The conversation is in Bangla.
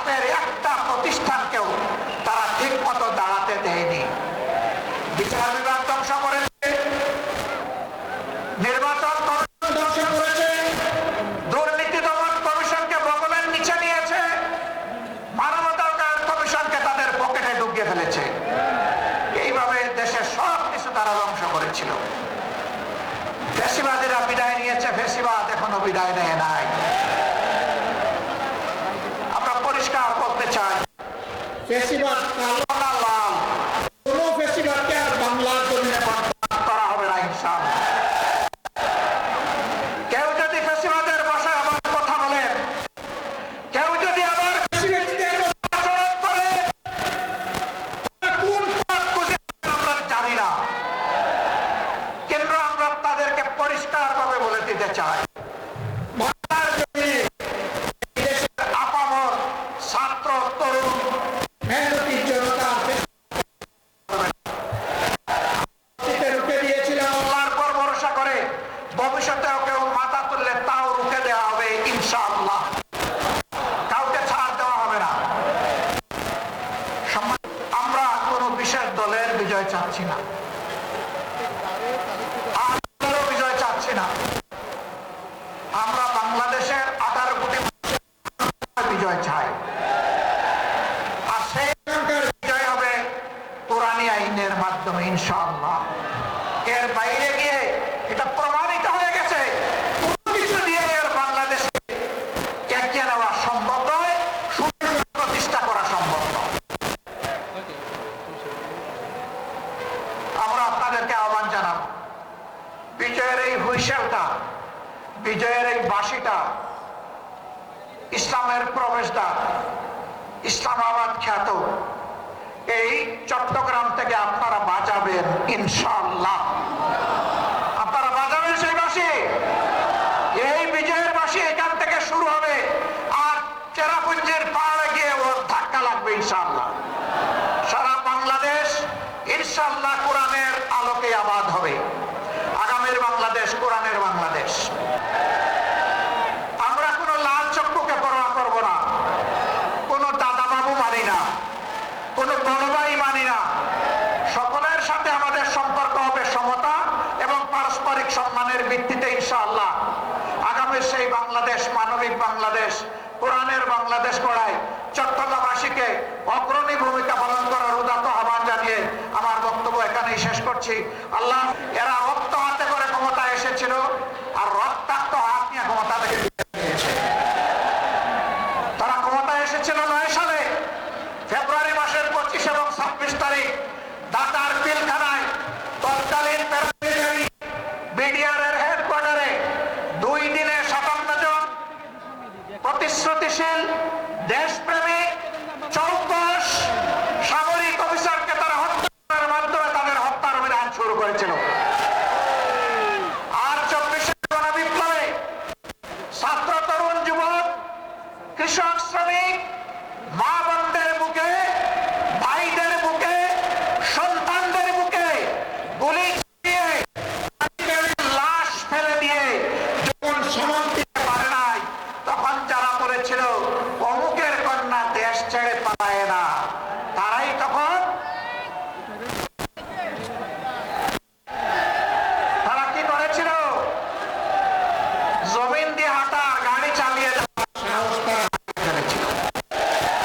ইসলামের একটা প্রতিষ্ঠানকেও তারা ঠিক মতো দাঁড়াতে দেয়নি। বিচার বিভাগ ধ্বংস করেছে, নির্বাচন কমিশন ধ্বংস করেছে, দুর্নীতি দমন কমিশনকে বগলের নিচে নিয়েছে, মানবাধিকার কমিশনকে তাদের পকেটে ঢুকিয়ে ফেলেছে। এইভাবে দেশের সব কিছু তারা ধ্বংস করেছিল। ফ্যাসিবাদীরা বিদায় নিয়েছে, ফ্যাসিবাদ এখনো বিদায় নেয় নাই। আমরা পরিষ্কার বলতে চাই, ফ্যাসিবাদ কালো না লাল, কোন ফ্যাসিবাদকে আর বাংলার জমিনে বরদাস্ত করা হবে না ইনশাআল্লাহ। কেউ যদি ফ্যাসিবাদের ভাষায় আবার কথা বলেন, কেউ যদি আবার ফ্যাসিবাদীদের আচরণ করে, কোন পথ খুঁজে আমরা জানি না, কিন্তু আমরা তাদেরকে পরিষ্কার ভাবে বলে দিতে চাই, বাংলার জমিনে দেশের আপামর ছাত্র তরুণ মেহনতি জনতা রুখে দিয়েছিল আল্লাহর পর ভরসা করে। ভবিষ্যতেও কেউ মাথা তুললে তাও রুখে দেওয়া হবে ইনশাআল্লাহ, কাউকে ছাড় দেওয়া হবে না। আমরা কোন বিশেষ দলের বিজয় চাচ্ছি না, বিজয় চাচ্ছি না। আমরা বাংলাদেশের 18 কোটি বিজয় চাই, আর সেই বিজয় হবে কোরআনী আইনের মাধ্যমে ইনশাআল্লাহ। এর বাইরে গিয়ে এটা প্রমাণিত হয়ে গেছে কোনো কিছু দিয়ে এর বাংলাদেশে এগিয়ে নেওয়া সম্ভব নয়, প্রতিষ্ঠা করা সম্ভব নয়। আমরা আপনাদেরকে আহ্বান জানাবো, বিজয়ের এই হুইসেলটা, বিজয়ের এই বাঁশিটা ইসলামের প্রবেশদ্বার, ইসলামাবাদ খ্যাত এই চট্টগ্রাম থেকে আপনারা বাজাবেন ইনশাআল্লাহ। আপনারা বাজাবেন সেই বাঁশি, এই বিজয়ের বাঁশি এখান থেকে শুরু হবে, আর চেরাপুঞ্জির পাহাড়ে গিয়ে ওর ধাক্কা লাগবে ইনশাআল্লাহ। সারা বাংলাদেশ ইনশাআল্লাহ কোরআনের আলোকে আবাদ হবে। আগামীর বাংলাদেশ কোরআনের বাংলাদেশ। আমরা কোনো লাল চক্ষুকে পরোয়া করব না, কোনো দাদা বাবু মানি না, কোনো বড় ভাই মানি না। সকলের সাথে আমাদের সম্পর্ক হবে সমতা এবং পারস্পরিক সম্মানের ভিত্তিতে ইনশাআল্লাহ। আগামীর সেই বাংলাদেশ, মানবিক বাংলাদেশ, কোরআনের বাংলাদেশ গড়ায় চট্টগ্রামবাসীকে অগ্রণী ভূমিকা পালন করার উদাত্ত আহ্বান জানিয়ে আমার বক্তব্য এখানেই শেষ করছি। আল্লাহ, এরা রক্ত হাতে করে ক্ষমতা এসেছিল, আর রক্তাক্ত হাত নিয়ে ক্ষমতা থেকে দিয়েছে। তারা ক্ষমতা এসেছিল 9 সালে ফেব্রুয়ারি মাসের 25 এবং 26 তারিখ ঢাকার পিলখানায় তৎকালীন বিডিআরের হেডকোয়ার্টারে 2 দিনে 57 জন প্রতিশ্রুতিশীল দেশপ্রেমী চৌকস সামরিক অফিসারকে তারা হত্যা করার মাধ্যমে তাদের হত্যার অভিযান শুরু করেছিল। আর 24 গণবিপ্লবে ছাত্র, তরুণ, যুবক, কৃষক, শ্রমিক, মা বোনদের বুকে, ভাইদের বুকে, সন্তানদের বুকে গুলি দিয়ে লাশ ফেলে দিয়ে যখন সমন দিতে পারে নাই, তখন যারা বলেছিল অমুকের কন্যা দেশ ছেড়ে পালায় না,